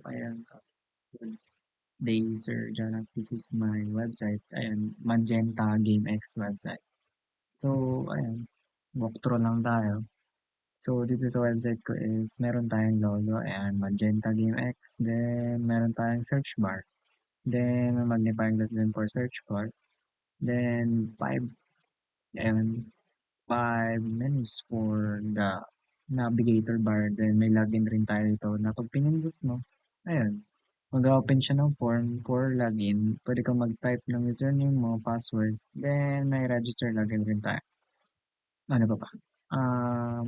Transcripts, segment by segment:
ayan, good day Sir Jonas. This is my website. Ayan, Magenta GameX website. So, ayan, walkthrough lang tayo. So, dito sa website ko is meron tayong logo, ayan, Magenta GameX. Then, meron tayong search bar. Then, may magnifying glass din for search bar. Then, ayan, five menus for the navigator bar. Then, may login rin tayo dito na pag pinindot mo, ayan, mag-open siya ng form for login. Pwede kang mag-type ng username mo, password. Then, may register login rin tayo. Ano pa ba?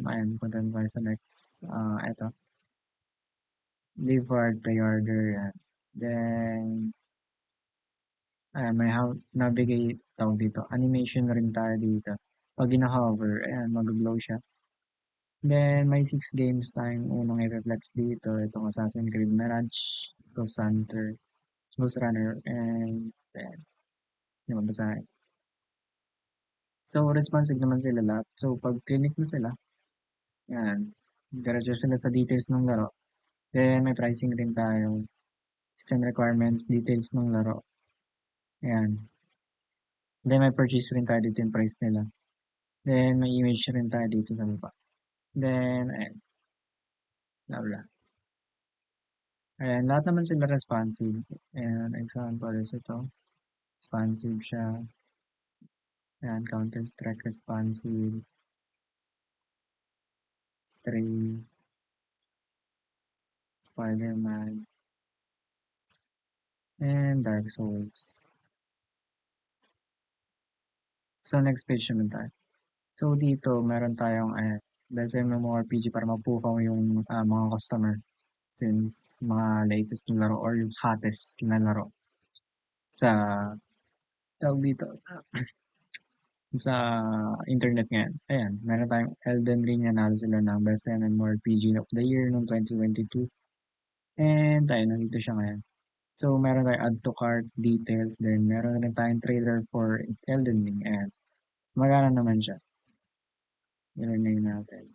Ayan, punta na tayo sa next. Eto. Leave card, pre-order, yan. Then, ayan, may navigate tawag dito. Animation rin tayo dito. Pag gina-hover, ayan, mag-glow siya. Then, may 6 games tayong unang i-reflex dito. Itong Assassin's Creed Mirage, Ghost Hunter, Ghost Runner, and then, hindi mo basahin. So, responsive naman sila lahat. So, pag clinic mo sila, yan, diretso sila sa details ng laro. Then, may pricing rin tayo. System requirements, details ng laro. Ayan. Then, may purchase rin tayo dito yung price nila. Then, may image rin tayo dito sa baba. Then, ayan. Blah, blah. Ayan, lahat naman sila responsive. Ayan, example is ito. Responsive siya. Ayan, Counter-Strike responsive. Stray. Spider-Man. And Dark Souls. So, next page naman tayo. So, dito, meron tayong best MMORPG para mapukaw yung mga customer since mga latest na laro or yung hottest na laro sa tawag dito sa internet ngayon. Ayan, meron tayong Elden Ring, nanalo sila ng Best MMORPG of the Year noong 2022. And ayun, nandito siya ngayon. So, meron tayong add to cart details, then meron rin tayong trailer for Elden Ring. Ayan, so, magana naman siya. Yun na yun natin.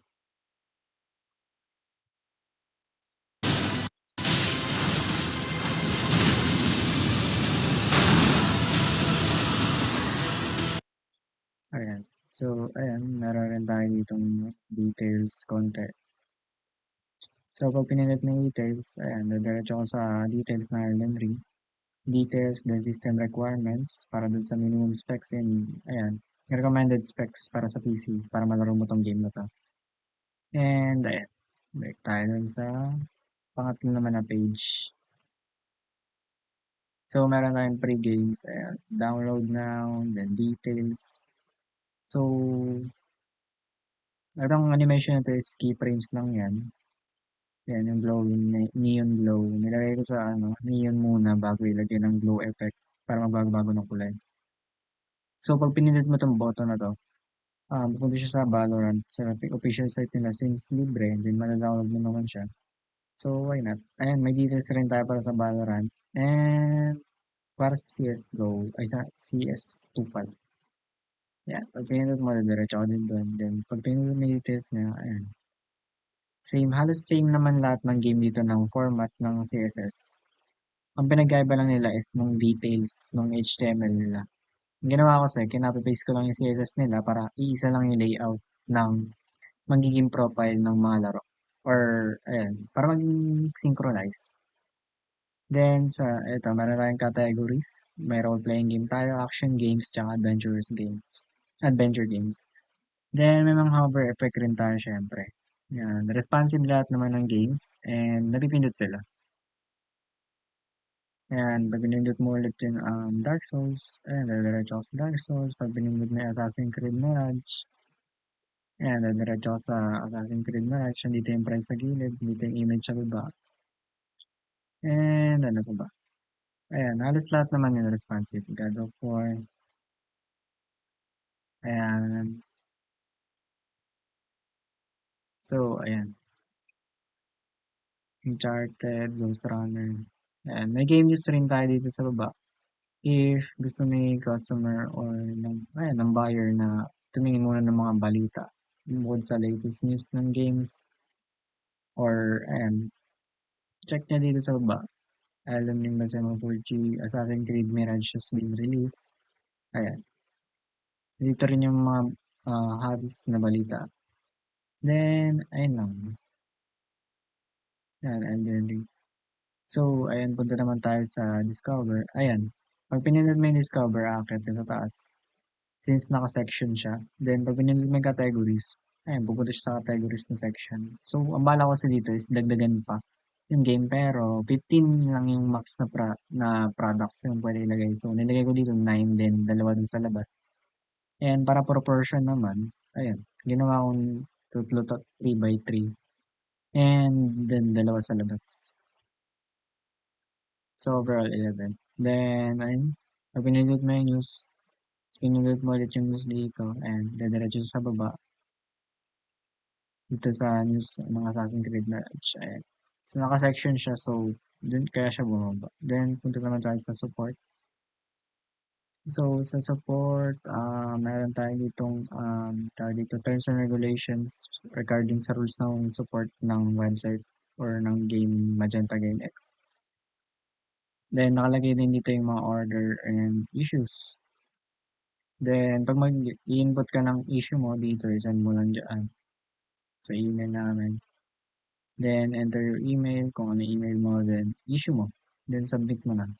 Ayan. So, ayan, meron rin tayo ditong details konti. So, pag pinindot ng details, ayan, diretso ko sa details ng Elden Ring. Details, the system requirements para dun sa minimum specs and, ayan, recommended specs para sa PC para malaro mo tong game na to. And, ayan, balik tayo dun sa pangatlo naman na page. So, meron tayong pre-games, ayan, download now, then details. So, itong animation na to is keyframes lang yan. Yan, yung glowing, neon glow. Nilagay ko sa neon muna bago ilagay ng glow effect para magbago-bago ng kulay. So, pag pinindot mo tong button na to, pupunta siya sa Valorant, sa official site nila since libre, then madadownload mo naman siya. So, why not? Ayan, may details rin tayo para sa Valorant. And, para sa CSGO, ay sa CS2 pala. Yan, pag pinindot mo, diretso ako din doon. Then, pag pinindot mo yung details niya, ayan. Same, halos same naman lahat ng game dito ng format ng CSS. Ang pinagkaiba lang nila is nung details nung HTML nila. Ang ginawa ko kasi, kinapapaste ko lang yung CSS nila para iisa lang yung layout ng magiging profile ng mga laro. Or, ayan, para maging synchronize. Then, ito, meron tayong categories. May role-playing game tayo, action games, tsaka adventurous games. Adventure games. Then, may mga hover effect rin tayo, syempre. Yan, responsive lahat naman ng games, and napipindot sila. Ayan, pag pinindot mo ulit yung Dark Souls, ayan, diretso ako sa Dark Souls. Pag pinindot mo yung Assassin's Creed Mirage, ayan, diretso ako sa Assassin's Creed Mirage. Nandito yung price sa gilid, dito yung image sa baba. And ano pa ba? Ayan, halos lahat naman yung responsive. God of War. Ayan. So, ayan. Uncharted, Ghost Runner. Ayan, may game news rin tayo dito sa baba. If gusto may customer or ng buyer na tumingin muna ng mga balita bukod sa latest news ng games or ayan, check niya dito sa baba. Alam niyo ba sa mga 4G Assassin's Creed Mirage has been released. Ayan. Dito rin yung mga hobbies na balita. Then, ayun lang. Ayan, Elden Ring. So, ayan, punta naman tayo sa Discover. Ayan. Pag pinindot mo yung Discover, aakyat ka sa taas. Since naka-section siya. Then, pag pinindot mo yung categories, ayan, pupunta siya sa categories na section. So, ang bala ko sa dito is dagdagan pa yung game. Pero, 15 lang yung max na products yung pwede ilagay. So, nilagay ko dito 9 din, dalawa din sa labas. And para proportion naman, ayan, ginawa kong tatlo 3 by 3. And then, dalawa sa labas. So, overall, 11. Then, ayun, pag pinindot mo yung news, pinindot mo ulit yung news dito, and dediretso sa baba, dito sa news ng Assassin's Creed Mirage. Ayan. So, naka-section siya, so, dun kaya siya bumaba. Then, punta naman tayo sa support. So, sa support, meron tayo ditong, tawag dito, terms and regulations regarding sa rules ng support ng website or ng game Magenta GameX. Then, nakalagay din dito yung mga order and issues. Then, pag mag-i-input ka ng issue mo dito, isend mo lang dyan sa email namin. Then, enter your email, kung ano email mo, then issue mo. Then, submit mo na.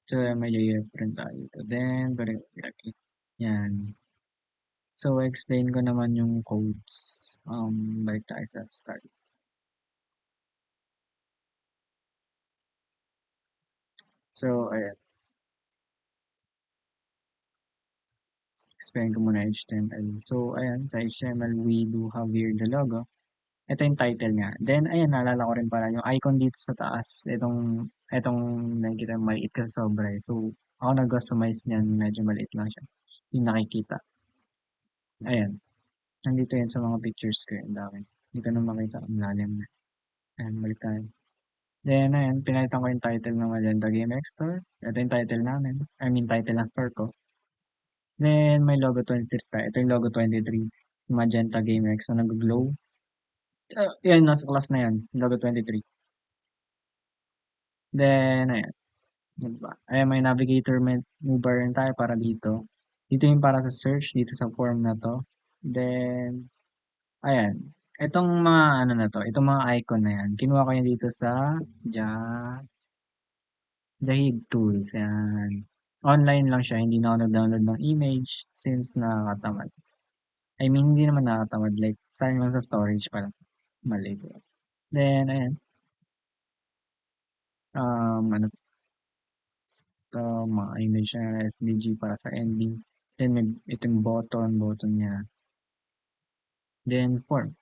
So, may print tayo dito. Then, yan. So, explain ko naman yung codes. Balik tayo sa start. So, ayan. Explain ko muna HTML. So, ayan, sa HTML, we do have here the logo. Ito yung title niya. Then, ayan, naalala ko rin pala yung icon dito sa taas. Itong nakikita maliit kasi sobra eh. So, ako nag-customize niyan, medyo maliit lang siya. Yung nakikita. Ayan. Nandito yan sa mga pictures ko yung dami. Hindi ko na makita ang lalim na. Ayan, balik tayo. Then, ayan, pinalitan ko yung title ng Magenta GameX Store. Ito yung title namin. I mean, title ng store ko. Then, may logo 23 pa. Ito yung logo 23. Magenta GameX na nag-glow. Yan, nasa class na yan. Logo 23. Then, ayan. Diba? Ayan, may navigator move bar rin tayo para dito. Dito yung para sa search, dito sa form na to. Then, ayan. Itong mga ano na to, itong mga icon na yan, kinuha ko yan dito sa Jahid Tools. Yan. Online lang siya, hindi na ako nag-download ng image since nakakatamad. I mean, hindi naman nakakatamad. Like, sayang lang sa storage pala. Mali ko. Then, ayan. Ano to, mga image na SVG para sa ending. Then, may itong button niya. Then, form.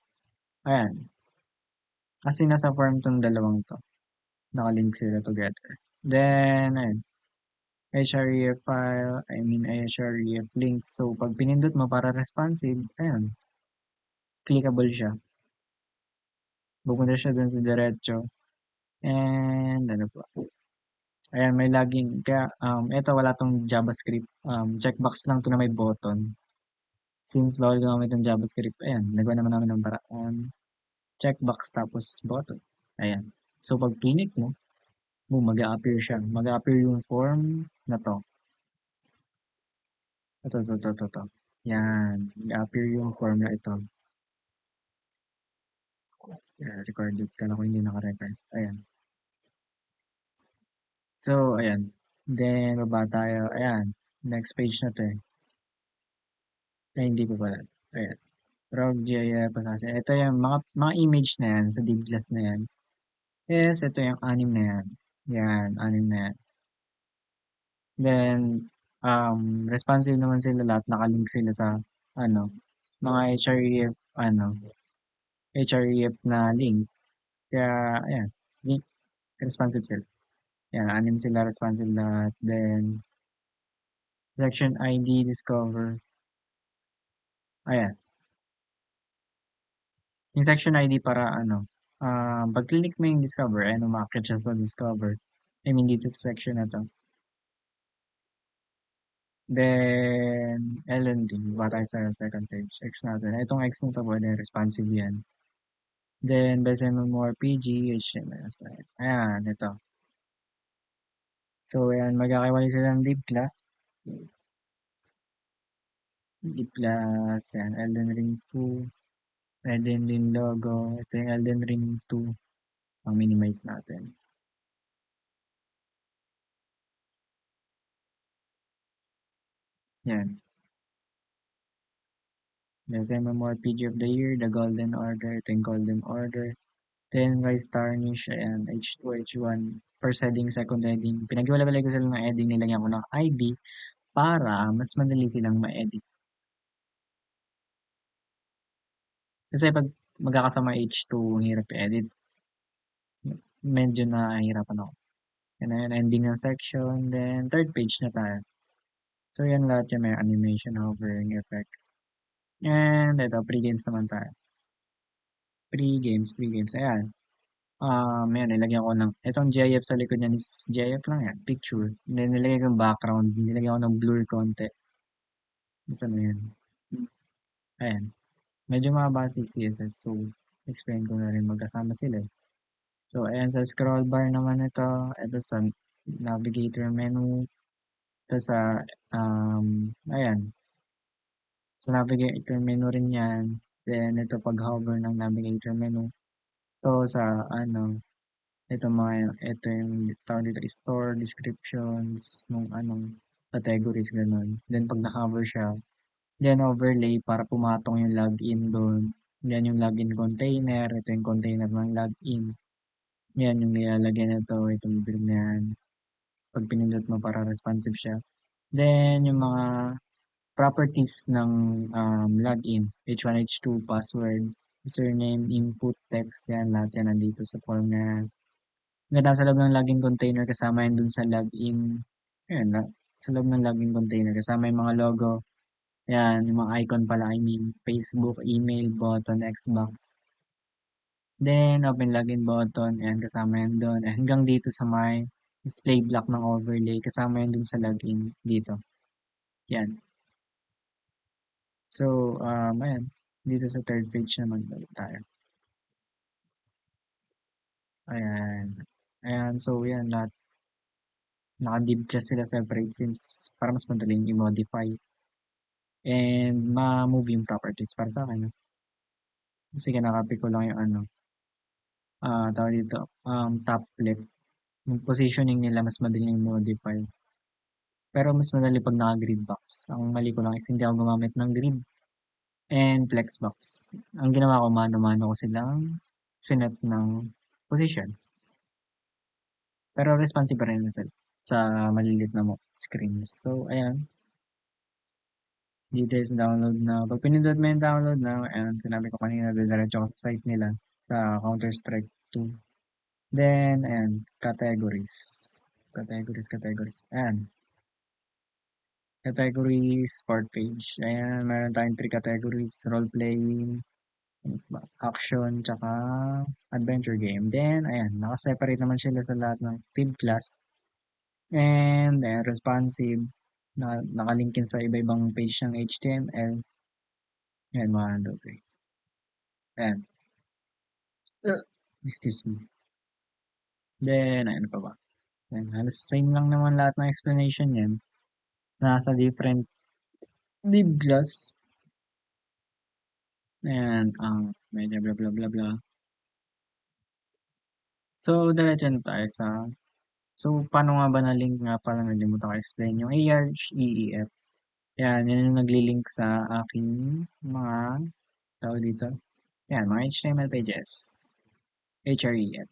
Ayan. Kasi nasa form tong dalawang to. Nakalink sila together. Then, ayan. HREF file, I mean HREF links. So, pag pinindot mo para responsive, ayan, clickable siya. Pupunta siya dun sa diretso. And, ano pa. Ayan, may login. Kaya, ito wala tong JavaScript. Checkbox lang to na may button. Since bawal gumamit ng JavaScript, ayan, nagawa naman namin ng paraan. Checkbox tapos button. Ayan. So, pag click mo, mag-a-appear siya. Mag-a-appear yung form na to. Ito. Yan. Mag-a-appear yung form na ito. Recorded ka na kung hindi naka-record. Ayan. So, ayan. Then, baba tayo. Ayan. Next page na to eh. Ay, hindi ko pala. Ayan. Rogue GIF, Assassin. Ito yung mga image na yan sa Diglas na yan. Yes, ito yung anim na yan. Yan, anim na yan. Then, responsive naman sila lahat. Nakalink sila sa, mga HREF, HREF na link. Kaya, ayan, link, responsive sila. Yan, anim sila responsive lahat. Then, section ID, discover. Ayan. Yung section ID para pag click mo yung discover, umakit siya sa discover. I mean, dito sa section na to. Then, LND, ba tayo sa second page. X natin. Itong X na to, pwede responsive yan. Then, best MMORPG, HTML. Ayan, ito. So, ayan, magkakawali sila ng Div class. Div class, ayan, Elden Ring 2. Elden Ring logo. Ito yung Elden Ring 2. Ang minimize natin. Yan. Best MMORPG of the Year, The Golden Order. Ito yung Golden Order. Then, Rise Tarnish, ayan, H2, H1. First heading, second heading. Pinag-iwalay ko sila ng heading, nilagyan ko ng ID para mas madali silang ma-edit. Kasi pag magkakasama H2, ang hirap i-edit. Medyo nahihirapan ako. Yan na yun, ending ng section. Then, third page na tayo. So, yan lahat yung may animation, hovering effect. And, ito, pre-games naman tayo. Pre-games. Ayan. Yan, nilagyan ko ng, itong GIF sa likod niyan is GIF lang yan, picture. Then, nilagay ko yung background, nilagyan ko ng blur konti. Isa na yan. Ayan. Medyo mahaba si CSS, so, explain ko na rin magkasama sila. So, ayan, sa scroll bar naman ito sa navigator menu, ito sa, ayan, sa navigator menu rin yan. Then, ito pag-hover ng navigator menu. Ito sa, ito yung tawag dito, store, descriptions, nung anong categories, ganun. Then, pag na-cover siya, then overlay para pumatong yung login doon. Then, yung login container, ito yung container ng login. Yan yung nilalagyan nito, itong build na yan. Pag pinindot mo para responsive siya. Then, yung mga properties ng login, H1, H2, password, username, input, text, yan, lahat yan nandito sa form na yan. Nasa loob ng login container kasama yan dun sa login. Ayan, sa loob ng login container kasama yung mga logo. Yan, yung mga icon pala, I mean, Facebook, email, button, Xbox. Then, open login button, ayan, kasama yan doon. Hanggang dito sa may display block ng overlay, kasama yan dun sa login dito. Yan. So, ayan, dito sa third page naman balik tayo. Ayan. Ayan, so yan, lahat. Naka-div class sila separate since para mas madaling i-modify and ma-move yung properties para sa akin. No? Kasi kinakopy ko lang yung tawag dito, top left. Yung positioning nila mas madaling i-modify. Pero mas madali pag naka-grid box. Ang mali ko lang is hindi ako gumamit ng grid and flexbox. Ang ginawa ko, mano-mano ko silang sinet ng position. Pero responsive pa rin sila sa malilit na mo screens. So, ayan. Details download na. Pag pinindot mo yung download na, ayan, sinabi ko kanina, diretso ko sa site nila sa Counter-Strike 2. Then, ayan, categories. Categories. Ayan. Categories, sport page. Ayan, meron tayong 3 categories. Role-playing, action, tsaka adventure game. Then, ayan, nakaseparate naman sila sa lahat ng field class. And, ayan, responsive. Nakalinkin sa iba-ibang page ng HTML. Ayan, mga okay. Ayan. Excuse me. Then, ano pa ba? Ayan, halos same lang naman lahat ng explanation yan. Nasa different div class. Ayan, medyo blah blah blah blah. So, diretso na tayo sa... So, paano nga ba na-link nga pala nalimutan ko explain yung ARHEEF. Yan, yan yung nagli-link sa aking mga tao dito. Yan, mga HTML pages. HREF.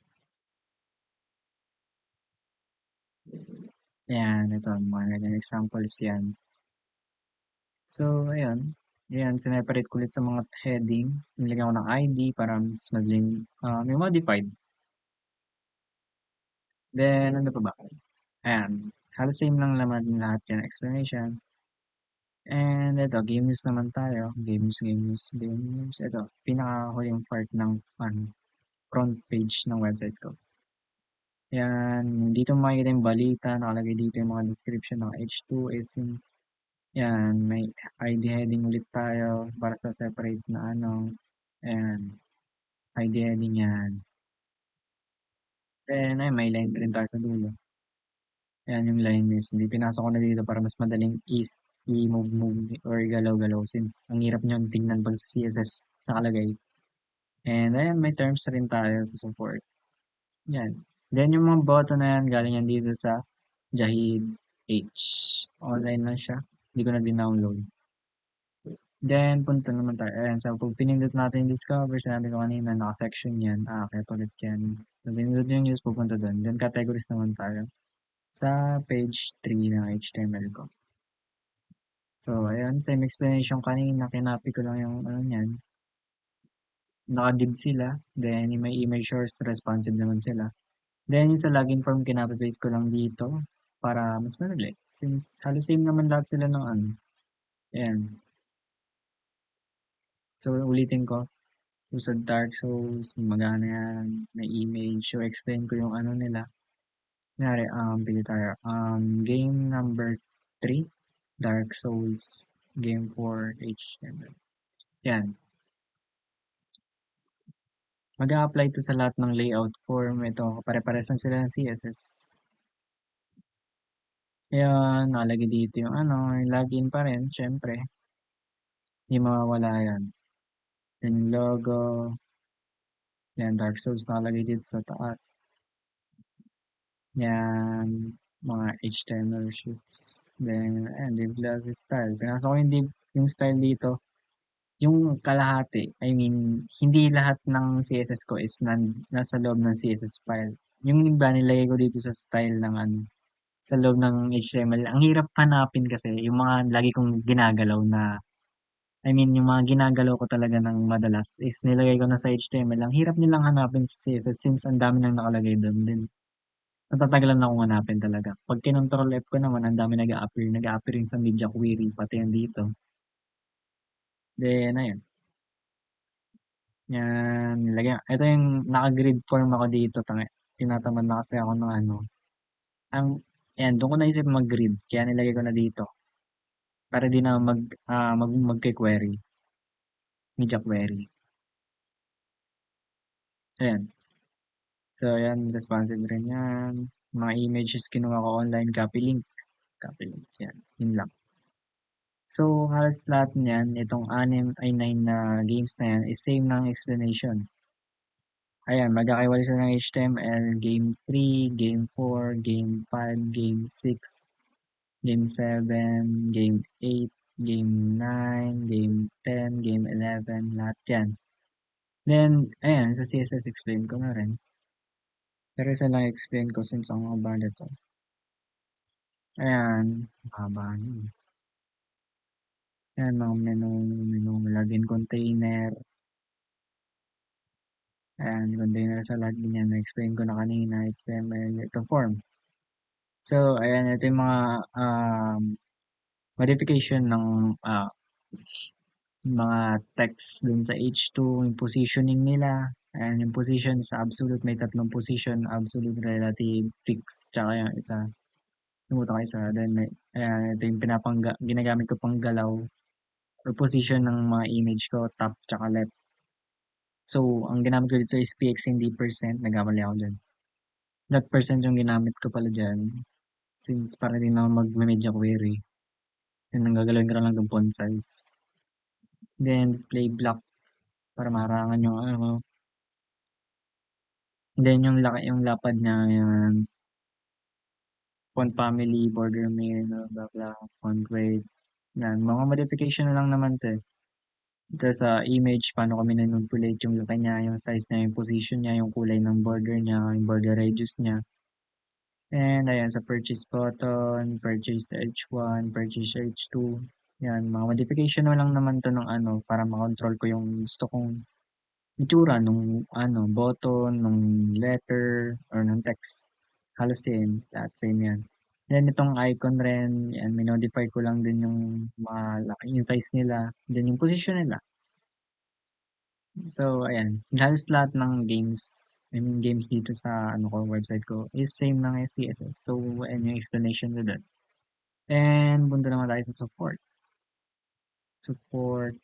Yan, ito, mga ganyan examples yan. So, ayan. Ayan, sineparate ko ulit sa mga heading. Nilagyan ko ng ID para mas madaling may modified. Then, ano pa ba? Ayan. Halos same lang naman lahat yan explanation. And ito, game news naman tayo. Game news. Ito, pinakahuling part ng front page ng website ko. Yan, dito makikita yung balita, nakalagay dito yung mga description ng H2 is yung, yan, may ID heading ulit tayo para sa separate na ano. Ayan. ID heading yan. Then, ayun, may line rin tayo sa dulo. Ayan yung line is, hindi pinasok ko na dito para mas madaling i-move or galaw-galaw since ang hirap nyo tingnan pag sa CSS nakalagay. And ayan, may terms rin tayo sa support. Yan. Then yung mga button na yan, galing yan dito sa Jahid H. Online lang siya. Hindi ko na din-download. Then, punta naman tayo. Ayan, so pag pinindot natin yung discover, sinabi ko kanina, naka-section yan. Kaya ulit yan. So, pinindot yung news, pupunta doon. Then, categories naman tayo sa page 3 ng HTML ko. So, ayan, same explanation kanina. Kinapi ko lang yung ano yan. Naka-div sila. Then, may image source, responsive naman sila. Then, yung sa login form, kinapi-paste ko lang dito para mas madali. Since halos same naman lahat sila ng ano. Ayan. So, ulitin ko. So, sa Dark Souls, magana yan. May image. So, explain ko yung ano nila. Kunyari, pili tayo. Game number 3, Dark Souls. Game 4, HTML. Yan. Mag-a-apply to sa lahat ng layout form. Ito, pare-pares lang sila ng CSS. Ayan, nakalagay dito yung ano, yung login pa rin, syempre. Hindi mawawala yan. Then yung logo. Yan, Dark Souls nakalagay dito sa taas. Yan, mga HTML sheets. Then, ayan, div class style. Pinasok ko yung div, yung style dito. Yung kalahati, I mean, hindi lahat ng CSS ko is nasa loob ng CSS file. Yung iba nilagay ko dito sa style ng ano, sa loob ng HTML. Ang hirap hanapin kasi yung mga lagi kong ginagalaw na, I mean, yung mga ginagalaw ko talaga ng madalas is nilagay ko na sa HTML. Ang hirap nilang hanapin sa CSS since ang dami nang nakalagay doon din. Natatagalan na akong hanapin talaga. Pag kinontrol F ko naman, ang dami nag-a-appear. Nag-a-appear yung sa media query, pati yan dito. Then, ayun. Yan, nilagay. Ito yung naka-grid form ako dito. Tinatamad na kasi ako ng ano. Ang, ayan, doon ko naisip mag-grid. Kaya nilagay ko na dito. Para di na magke-query. Media query. Ayan. So, ayan, responsive rin yan. Mga images kinuha ko online, copy link. Copy link, yan. Yun lang. So, halos lahat niyan, itong 9 na games na yan, is same ng explanation. Ayan, magkakaiwala sila ng HTML, Game 3, Game 4, Game 5, Game 6, Game 7, Game 8, Game 9, Game 10, Game 11, lahat yan. Then, ayan, sa CSS explain ko na rin. Pero isa lang explain ko since ang haba nito. Ayan, haba yun. Ayan, mga menu, login container. Ayan, container sa login yan. Na-explain ko na kanina, HTML, ito form. So, ayan, ito yung mga modification ng mga text dun sa H2, yung positioning nila. Ayan, yung position sa absolute, may tatlong position, absolute, relative, fixed, tsaka yung isa, tumutok ka isa. Then, ayan, ito yung ginagamit ko pang galaw or position ng mga image ko, top tsaka left. So, ang ginamit ko dito is px hindi percent, nagkamali ako dyan. That percent yung ginamit ko pala dyan, since para din ako mag-media query. Then, ang gagalawin ko lang ng font size. Then, display block para maharangan yung ano. Then, yung lapad niya, yan, font family, border main, blah, blah, font weight. Yan, mga modification na lang naman to eh. Ito sa image, paano kami manipulate yung laki niya, yung size niya, yung position niya, yung kulay ng border niya, yung border radius niya. And ayan, sa purchase button, purchase H1, purchase H2. Yan, mga modification na lang naman to ng ano, para makontrol ko yung gusto kong itsura nung ano, button, nung letter, or nung text. Halos same, lahat same yan. Then itong icon rin, yan, minodify ko lang din yung mga, yung size nila, then yung position nila. So, ayan. Halos lahat ng games, I mean games dito sa ano ko, website ko is same ng CSS. So, ayan yung explanation ko doon. And, punta naman tayo sa support. Support,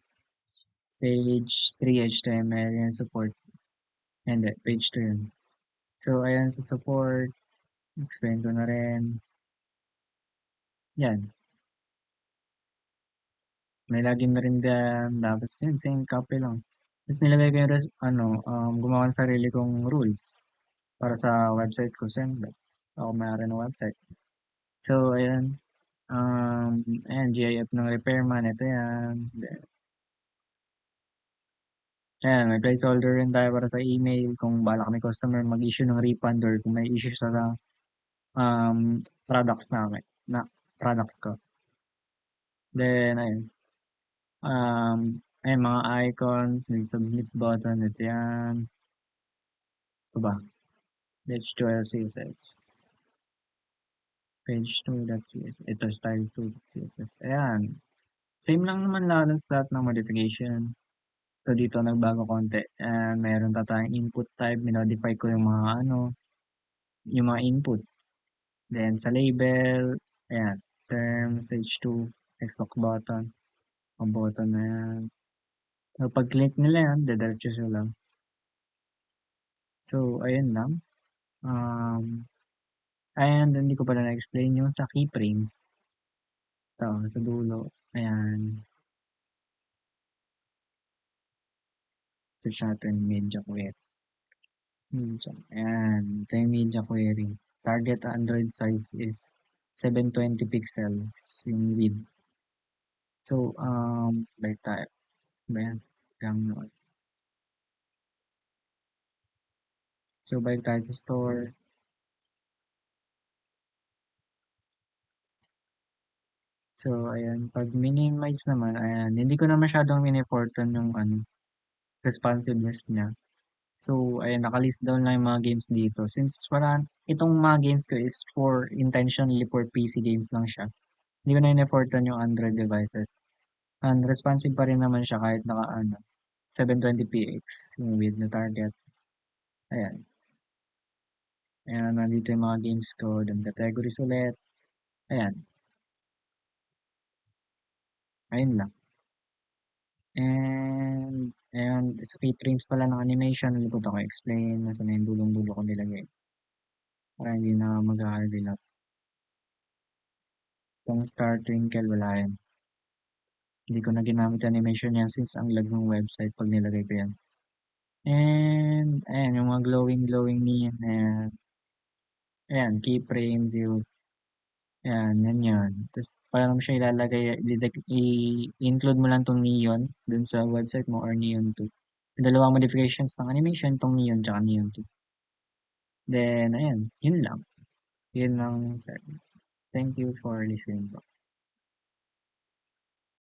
page 3 HTML, yan support. Hindi, page 2 yun. So, ayan sa support, explain ko na rin. Yan, may login na rin dyan. Tapos yun, same copy lang. Tapos nilagay ko yung, gumawa ng sarili kong rules para sa website ko. Siyempre, ako may-ari ng website. So, ayan. Um, ayan, GIF ng repairman. Ito yan. Ayan, may placeholder rin tayo para sa email kung balak may customer mag-issue ng refund or kung may issue sa products namin, na products ko. Then, ayun. Ayun, mga icons, may submit button, ito yan. Ito ba? Page 2 CSS. Page2.css. Ito, styles2.css. Ayan. Same lang naman lahat ng modification. So, dito nagbago konti. And mayroon tayong input type. Minodify ko yung mga yung mga input. Then, sa label, ayan, terms, H2, Xbox button, ang button na yan. So, pag-click nila yan, didiretso sila. So, ayun lang. And hindi ko pala na-explain yung sa keyframes. Ito, sa dulo. Ayan. Search natin media query. Media. Ayan. Ito yung media query. Target Android size is 720 pixels yung width. So, balik tayo. Ayan. Download. So, balik tayo sa store. So, ayan. Pag minimize naman, ayan. Hindi ko na masyadong miniportan yung responsiveness niya. So, ayan, nakalist down lang yung mga games dito. Since itong mga games ko is intentionally for PC games lang siya. Hindi ko na in-effortan yung Android devices. And responsive pa rin naman siya kahit 720px yung width na target. Ayan. Ayan, nandito yung mga games ko. Then categories ulit. Ayan. Ayun lang. And sa keyframes pala ng animation, nalipot ako explain. Nasa may dulong-dulo ko nilagay. Para hindi na mag-hard. Itong star twinkle, wala yan. Hindi ko na ginamit animation yan since ang lag ng website pag nilagay ko yan. And, ayan, yung mga glowing neon. Ayan, keyframes, yung, ayan, yan. Tapos, parang mo siya ilalagay, i-include mo lang tong neon dun sa website mo or neon 2. Dalawang modifications ng animation, tong neon tsaka neon 2. Then, ayan, yun lang. Yun lang, sir. Thank you for listening.